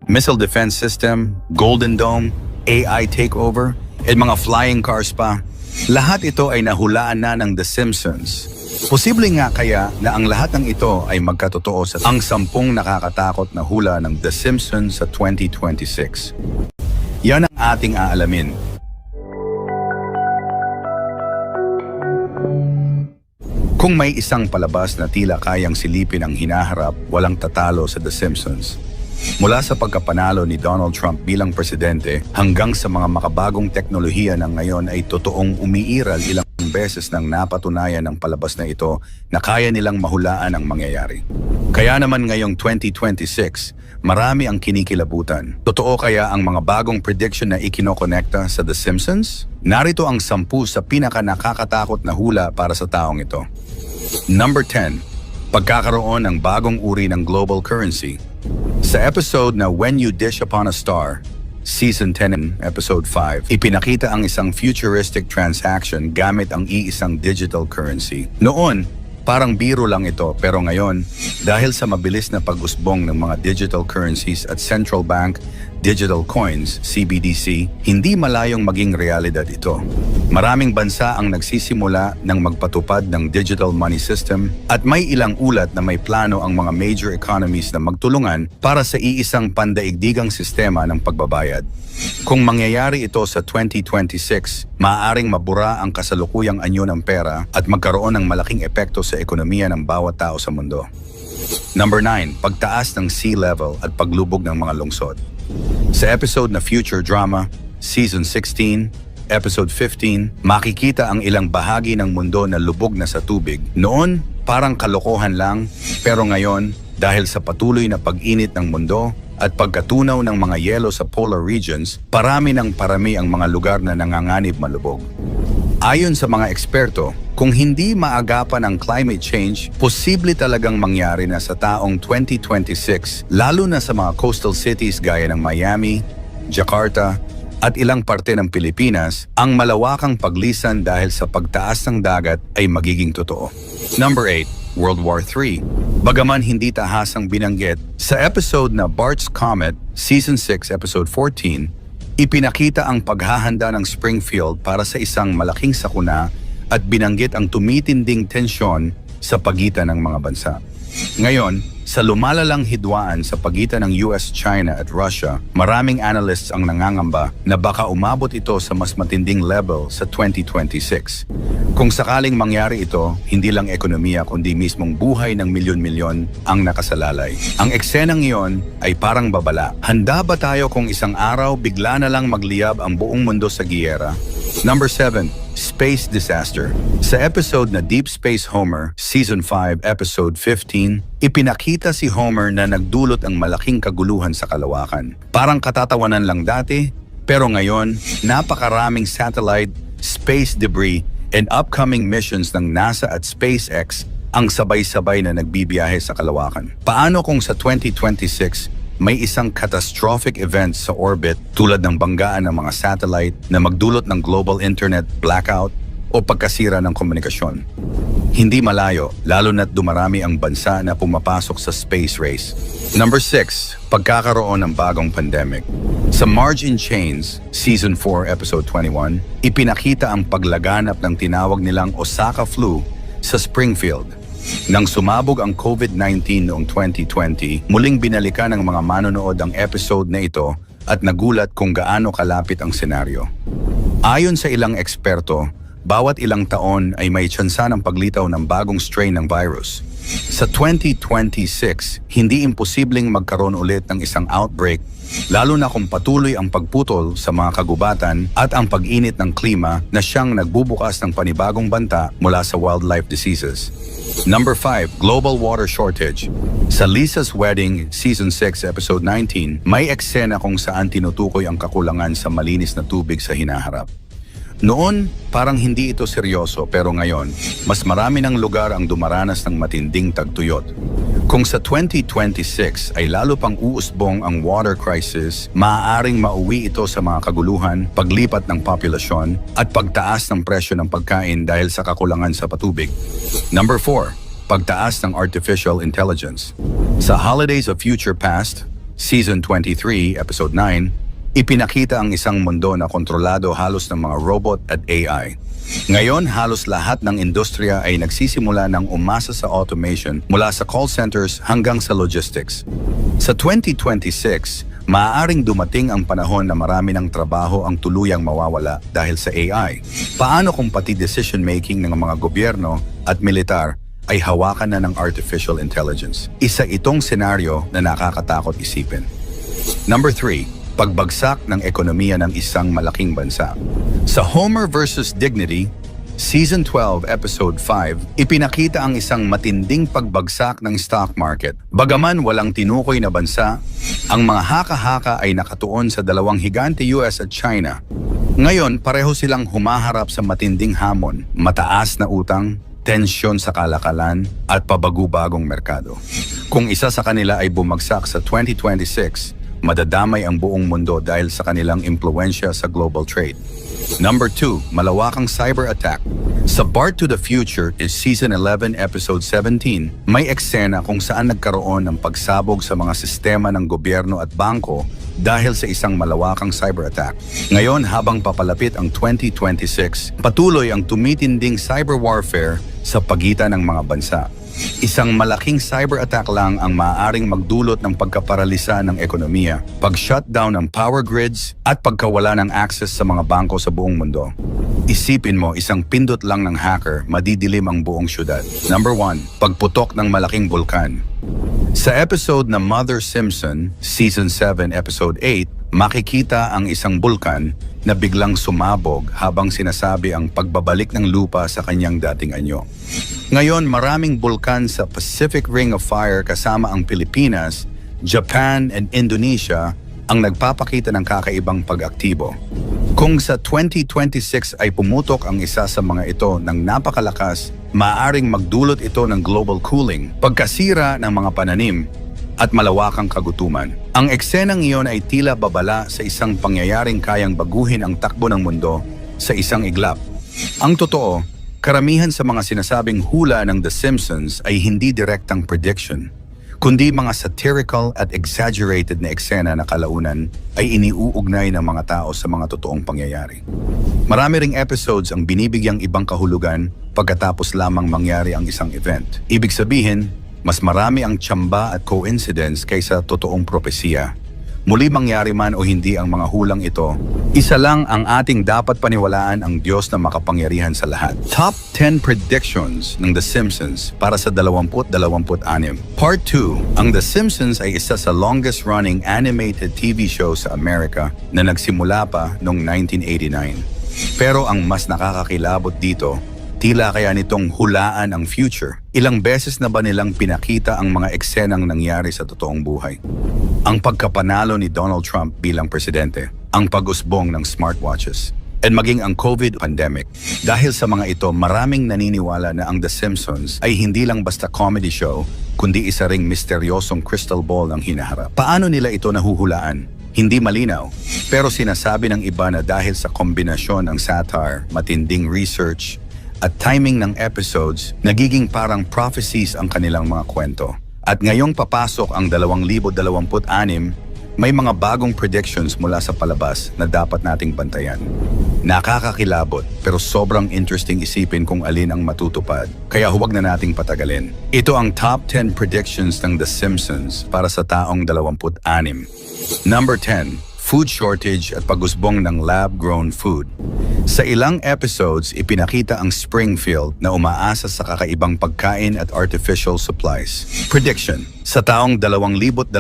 Missile defense system, Golden Dome, AI takeover, at mga flying cars pa. Lahat ito ay nahulaan na ng The Simpsons. Posible nga kaya na ang lahat ng ito ay magkatotoo sa ang 10 nakakatakot na hula ng The Simpsons sa 2026. Yan ang ating aalamin. Kung may isang palabas na tila kayang silipin ang hinaharap, walang tatalo sa The Simpsons. Mula sa pagkapanalo ni Donald Trump bilang presidente hanggang sa mga makabagong teknolohiya ng ngayon ay totoong umiiral ilang beses nang napatunayan ng palabas na ito na kaya nilang mahulaan ang mangyayari. Kaya naman ngayong 2026, marami ang kinikilabutan. Totoo kaya ang mga bagong prediction na ikinokonekta sa The Simpsons? Narito ang 10 sa pinaka nakakatakot na hula para sa taong ito. Number 10. Pagkakaroon ng bagong uri ng global currency. Sa episode na When You Dish Upon a Star, Season 10, Episode 5, ipinakita ang isang futuristic transaction gamit ang iisang digital currency. Noon, parang biro lang ito, pero ngayon, dahil sa mabilis na pag-usbong ng mga digital currencies at central bank digital coins, CBDC, hindi malayong maging realidad ito. Maraming bansa ang nagsisimula ng magpatupad ng digital money system at may ilang ulat na may plano ang mga major economies na magtulungan para sa iisang pandaigdigang sistema ng pagbabayad. Kung mangyayari ito sa 2026, maaaring mabura ang kasalukuyang anyo ng pera at magkaroon ng malaking epekto sa ekonomiya ng bawat tao sa mundo. Number 9. Pagtaas ng sea level at paglubog ng mga lungsod. Sa episode na Future Drama, Season 16, Episode 15, makikita ang ilang bahagi ng mundo na lubog na sa tubig. Noon, parang kalokohan lang, pero ngayon, dahil sa patuloy na pag-init ng mundo at pagkatunaw ng mga yelo sa polar regions, parami ang mga lugar na nanganganib malubog. Ayon sa mga eksperto, kung hindi maagapan ang climate change, posible talagang mangyari na sa taong 2026, lalo na sa mga coastal cities gaya ng Miami, Jakarta, at ilang parte ng Pilipinas, ang malawakang paglisan dahil sa pagtaas ng dagat ay magiging totoo. Number 8. World War III. Bagaman hindi tahasang binanggit, sa episode na Bart's Comet, Season 6, Episode 14, ipinakita ang paghahanda ng Springfield para sa isang malaking sakuna at binanggit ang tumitinding tensyon sa pagitan ng mga bansa. Ngayon, sa lumalalang hidwaan sa pagitan ng US, China at Russia, maraming analysts ang nangangamba na baka umabot ito sa mas matinding level sa 2026. Kung sakaling mangyari ito, hindi lang ekonomiya kundi mismong buhay ng milyon-milyon ang nakasalalay. Ang eksenang iyon ay parang babala. Handa ba tayo kung isang araw bigla na lang magliyab ang buong mundo sa giyera? Number 7. Space Disaster. Sa episode na Deep Space Homer, Season 5, Episode 15, ipinakita si Homer na nagdulot ang malaking kaguluhan sa kalawakan. Parang katatawanan lang dati, pero ngayon, napakaraming satellite, space debris, and upcoming missions ng NASA at SpaceX ang sabay-sabay na nagbibiyahe sa kalawakan. Paano kung sa 2026, may isang catastrophic event sa orbit tulad ng banggaan ng mga satellite na magdulot ng global internet blackout o pagkasira ng komunikasyon? Hindi malayo, lalo na't dumarami ang bansa na pumapasok sa space race. Number 6. Pagkakaroon ng bagong pandemic. Sa Marge in Chains, Season 4, Episode 21, ipinakita ang paglaganap ng tinawag nilang Osaka flu sa Springfield. Nang sumabog ang COVID-19 noong 2020, muling binalikan ng mga manonood ang episode na ito at nagulat kung gaano kalapit ang senaryo. Ayon sa ilang eksperto, bawat ilang taon ay may tsansa ng paglitaw ng bagong strain ng virus. Sa 2026, hindi imposibleng magkaroon ulit ng isang outbreak, lalo na kung patuloy ang pagputol sa mga kagubatan at ang pag-init ng klima na siyang nagbubukas ng panibagong banta mula sa wildlife diseases. Number 5. Global Water Shortage. Sa Lisa's Wedding, Season 6, Episode 19, may eksena kung saan tinutukoy ang kakulangan sa malinis na tubig sa hinaharap. Noon, parang hindi ito seryoso, pero ngayon, mas marami ng lugar ang dumaranas ng matinding tagtuyot. Kung sa 2026 ay lalo pang uusbong ang water crisis, maaaring mauwi ito sa mga kaguluhan, paglipat ng populasyon, at pagtaas ng presyo ng pagkain dahil sa kakulangan sa patubig. Number 4. Pagtaas ng artificial intelligence. Sa Holidays of Future Past, Season 23, Episode 9, ipinakita ang isang mundo na kontrolado halos ng mga robot at AI. Ngayon, halos lahat ng industriya ay nagsisimula ng umasa sa automation mula sa call centers hanggang sa logistics. Sa 2026, maaaring dumating ang panahon na marami ng trabaho ang tuluyang mawawala dahil sa AI. Paano kung pati decision-making ng mga gobyerno at militar ay hawakan na ng artificial intelligence? Isa itong senaryo na nakakatakot isipin. Number 3. Pagbagsak ng ekonomiya ng isang malaking bansa. Sa Homer vs. Dignity, Season 12, Episode 5, ipinakita ang isang matinding pagbagsak ng stock market. Bagaman walang tinukoy na bansa, ang mga haka-haka ay nakatuon sa dalawang higante US at China. Ngayon, pareho silang humaharap sa matinding hamon, mataas na utang, tensyon sa kalakalan, at pabago-bagong merkado. Kung isa sa kanila ay bumagsak sa 2026, madadamay ang buong mundo dahil sa kanilang impluensya sa global trade. Number 2, malawakang cyber attack. Sa Bart to the Future is Season 11, Episode 17, may eksena kung saan nagkaroon ng pagsabog sa mga sistema ng gobyerno at bangko dahil sa isang malawakang cyber attack. Ngayon, habang papalapit ang 2026, patuloy ang tumitinding cyber warfare sa pagitan ng mga bansa. Isang malaking cyber attack lang ang maaaring magdulot ng pagkaparalisa ng ekonomiya, pag-shutdown ng power grids, at pagkawala ng access sa mga bangko sa buong mundo. Isipin mo, isang pindot lang ng hacker, madidilim ang buong syudad. Number 1, pagputok ng malaking bulkan. Sa episode na Mother Simpson, Season 7, Episode 8, makikita ang isang bulkan na biglang sumabog habang sinasabi ang pagbabalik ng lupa sa kanyang dating anyo. Ngayon, maraming bulkan sa Pacific Ring of Fire kasama ang Pilipinas, Japan, and Indonesia ang nagpapakita ng kakaibang pag-aktibo. Kung sa 2026 ay pumutok ang isa sa mga ito ng napakalakas, maaaring magdulot ito ng global cooling, pagkasira ng mga pananim, at malawakang kagutuman. Ang eksenang iyon ay tila babala sa isang pangyayaring kayang baguhin ang takbo ng mundo sa isang iglap. Ang totoo, karamihan sa mga sinasabing hula ng The Simpsons ay hindi direktang prediction, kundi mga satirical at exaggerated na eksena na kalaunan ay iniuugnay ng mga tao sa mga totoong pangyayari. Marami ring episodes ang binibigyang ibang kahulugan pagkatapos lamang mangyari ang isang event. Ibig sabihin, mas marami ang tsamba at coincidence kaysa totoong propesiya. Muli mangyari man o hindi ang mga hulang ito, isa lang ang ating dapat paniwalaan, ang Diyos na makapangyarihan sa lahat. Top 10 predictions ng The Simpsons para sa 2026. Part 2, ang The Simpsons ay isa sa longest-running animated TV show sa Amerika na nagsimula pa noong 1989. Pero ang mas nakakakilabot dito, tila kaya nitong hulaan ang future. Ilang beses na ba nilang pinakita ang mga eksenang nangyari sa totoong buhay? Ang pagkapanalo ni Donald Trump bilang presidente, ang pag-usbong ng smartwatches, at maging ang COVID pandemic. Dahil sa mga ito, maraming naniniwala na ang The Simpsons ay hindi lang basta comedy show, kundi isa ring misteryosong crystal ball ang hinaharap. Paano nila ito nahuhulaan? Hindi malinaw, pero sinasabi ng iba na dahil sa kombinasyon ng satire, matinding research, at timing ng episodes, nagiging parang prophecies ang kanilang mga kwento. At ngayong papasok ang 2026, may mga bagong predictions mula sa palabas na dapat nating bantayan. Nakakakilabot pero sobrang interesting isipin kung alin ang matutupad, kaya huwag na nating patagalin. Ito ang top 10 predictions ng The Simpsons para sa taong 26. Number 10, food shortage at pag-usbong ng lab-grown food. Sa ilang episodes, ipinakita ang Springfield na umaasa sa kakaibang pagkain at artificial supplies. Prediction: sa taong 2026,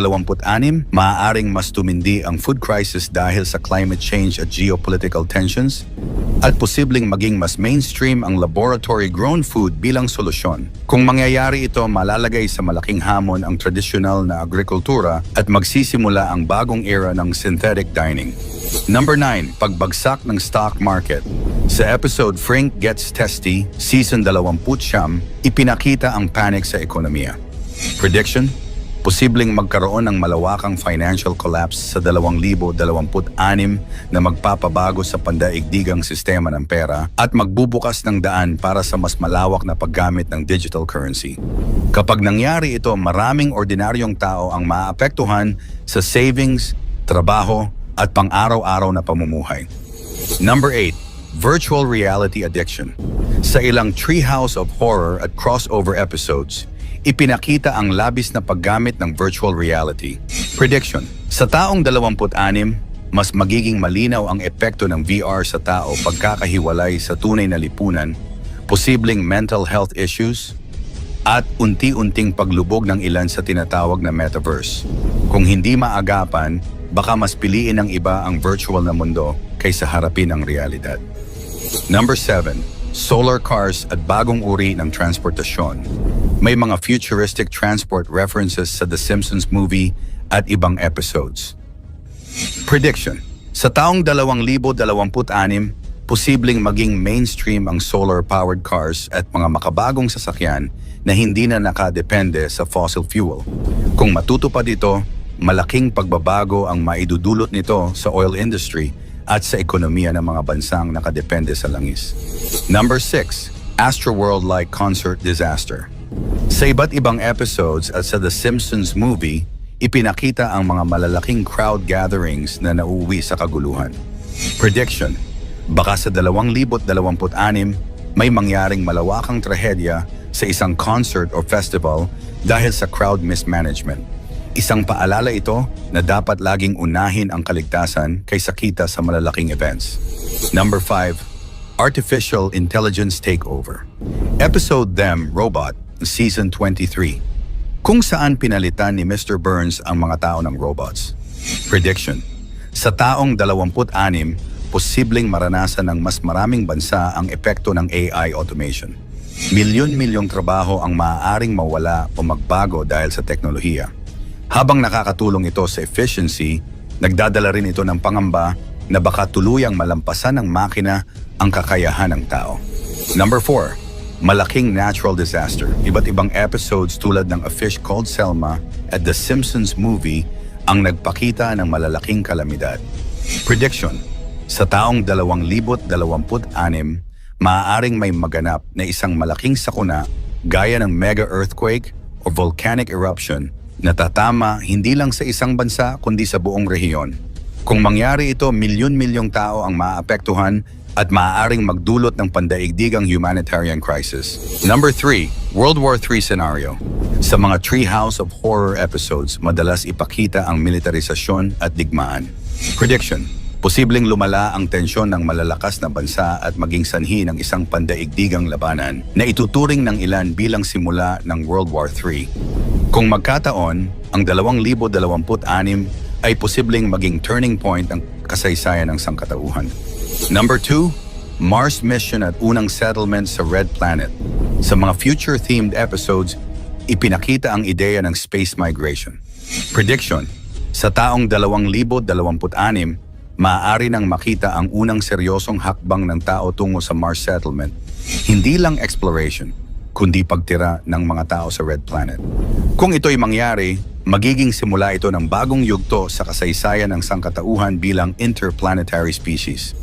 maaaring mas tumindi ang food crisis dahil sa climate change at geopolitical tensions, at posibleng maging mas mainstream ang laboratory-grown food bilang solusyon. Kung mangyayari ito, malalagay sa malaking hamon ang tradisyonal na agrikultura at magsisimula ang bagong era ng synthetic dining. Number 9, pagbagsak ng stock market. Sa episode Frank Gets Testy, Season 20, ipinakita ang panic sa ekonomiya. Prediction? Posibleng magkaroon ng malawakang financial collapse sa 2026 na magpapabago sa pandaigdigang sistema ng pera at magbubukas ng daan para sa mas malawak na paggamit ng digital currency. Kapag nangyari ito, maraming ordinaryong tao ang maapektuhan sa savings, trabaho, at pang-araw-araw na pamumuhay. Number 8. Virtual reality addiction. Sa ilang Treehouse of Horror at crossover episodes, ipinakita ang labis na paggamit ng virtual reality. Prediction. Sa taong 26, mas magiging malinaw ang epekto ng VR sa tao pagkakahiwalay sa tunay na lipunan, posibleng mental health issues, at unti-unting paglubog ng ilan sa tinatawag na metaverse. Kung hindi maagapan, baka mas piliin ng iba ang virtual na mundo kaysa harapin ang realidad. Number 7. Solar cars at bagong uri ng transportasyon. May mga futuristic transport references sa The Simpsons movie at ibang episodes. Prediction. Sa taong 2026, posibleng maging mainstream ang solar-powered cars at mga makabagong sasakyan na hindi na nakadepende sa fossil fuel. Kung matutupad ito, malaking pagbabago ang maidudulot nito sa oil industry at sa ekonomiya ng mga bansang nakadepende sa langis. Number 6. Astroworld-like concert disaster. Sa iba't ibang episodes at sa The Simpsons movie, ipinakita ang mga malalaking crowd gatherings na nauuwi sa kaguluhan. Prediction. Baka sa 2026, may mangyaring malawakang trahedya sa isang concert o festival dahil sa crowd mismanagement. Isang paalala ito na dapat laging unahin ang kaligtasan kaysa kita sa malalaking events. Number 5. Artificial Intelligence Takeover. Episode Them, Robot, Season 23. Kung saan pinalitan ni Mr. Burns ang mga tao ng robots. Prediction. Sa taong 26, posibleng maranasan ng mas maraming bansa ang epekto ng AI automation. Milyon-milyong trabaho ang maaaring mawala o magbago dahil sa teknolohiya. Habang nakakatulong ito sa efficiency, nagdadala rin ito ng pangamba na baka tuluyang malampasan ng makina ang kakayahan ng tao. Number 4. Malaking natural disaster. Iba't ibang episodes tulad ng A Fish Called Selma at The Simpsons movie ang nagpakita ng malalaking kalamidad. Prediction. Sa taong 2026, maaaring may maganap na isang malaking sakuna gaya ng mega earthquake o volcanic eruption na tatama hindi lang sa isang bansa kundi sa buong rehiyon. Kung mangyari ito, milyon-milyong tao ang maapektuhan at maaaring magdulot ng pandaigdigang humanitarian crisis. Number 3. World War III scenario. Sa mga Treehouse of Horror episodes, madalas ipakita ang militarisasyon at digmaan. Prediction. Posibleng lumala ang tensyon ng malalakas na bansa at maging sanhi ng isang pandaigdigang labanan na ituturing ng ilan bilang simula ng World War III. Kung magkataon, ang 2026 ay posibleng maging turning point ng kasaysayan ng sangkatauhan. Number 2. Mars mission at unang settlement sa Red Planet. Sa mga future-themed episodes, ipinakita ang ideya ng space migration. Prediction. Sa taong 2026, maaari nang makita ang unang seryosong hakbang ng tao tungo sa Mars settlement. Hindi lang exploration, kundi pagtira ng mga tao sa Red Planet. Kung ito'y mangyari, magiging simula ito ng bagong yugto sa kasaysayan ng sangkatauhan bilang interplanetary species.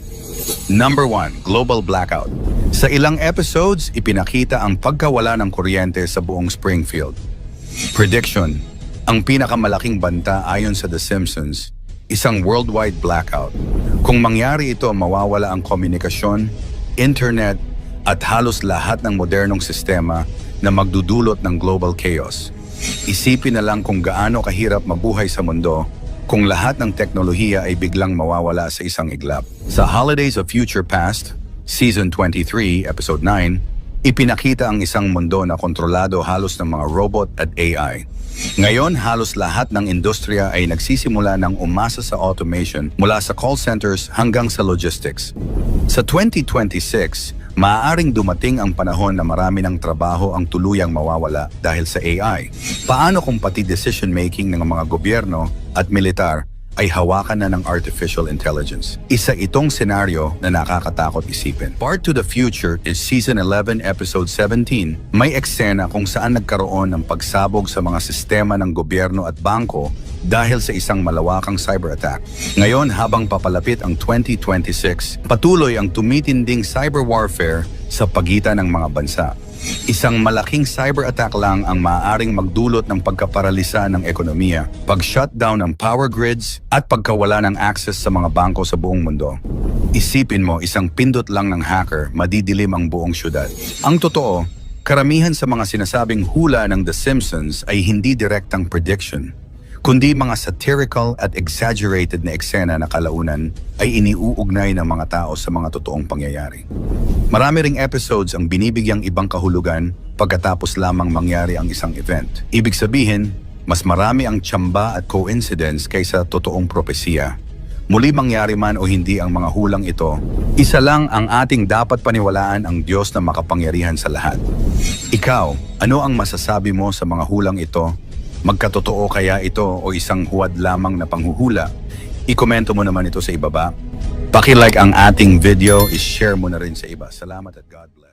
Number 1. Global blackout. Sa ilang episodes, ipinakita ang pagkawala ng kuryente sa buong Springfield. Prediction. Ang pinakamalaking banta ayon sa The Simpsons, isang worldwide blackout. Kung mangyari ito, mawawala ang komunikasyon, internet, at halos lahat ng modernong sistema na magdudulot ng global chaos. Isipin na lang kung gaano kahirap mabuhay sa mundo kung lahat ng teknolohiya ay biglang mawawala sa isang iglap. Sa Holidays of Future Past, Season 23, Episode 9, ipinakita ang isang mundo na kontrolado halos ng mga robot at AI. Ngayon, halos lahat ng industriya ay nagsisimula ng umasa sa automation mula sa call centers hanggang sa logistics. Sa 2026, maaaring dumating ang panahon na marami ng trabaho ang tuluyang mawawala dahil sa AI. Paano kung pati decision-making ng mga gobyerno at militar ay hawakan na ng artificial intelligence. Isa itong senaryo na nakakatakot isipin. Part to the Future is Season 11, Episode 17. May eksena kung saan nagkaroon ng pagsabog sa mga sistema ng gobyerno at bangko dahil sa isang malawakang cyber attack. Ngayon, habang papalapit ang 2026, patuloy ang tumitinding cyber warfare sa pagitan ng mga bansa. Isang malaking cyber attack lang ang maaaring magdulot ng pagkaparalisa ng ekonomiya, pag-shutdown ng power grids, at pagkawala ng access sa mga bangko sa buong mundo. Isipin mo, isang pindot lang ng hacker, madidilim ang buong syudad. Ang totoo, karamihan sa mga sinasabing hula ng The Simpsons ay hindi direktang prediction, kundi mga satirical at exaggerated na eksena na kalaunan ay iniuugnay ng mga tao sa mga totoong pangyayari. Marami ring episodes ang binibigyang ibang kahulugan pagkatapos lamang mangyari ang isang event. Ibig sabihin, mas marami ang tsamba at coincidence kaysa totoong propesiya. Muli mangyari man o hindi ang mga hulang ito, isa lang ang ating dapat paniwalaan, ang Diyos na makapangyarihan sa lahat. Ikaw, ano ang masasabi mo sa mga hulang ito? Magkatotoo kaya ito o isang huwad lamang na panghuhula? I-komento mo naman ito sa ibaba. Paki-like ang ating video, i-share mo na rin sa iba. Salamat at God bless.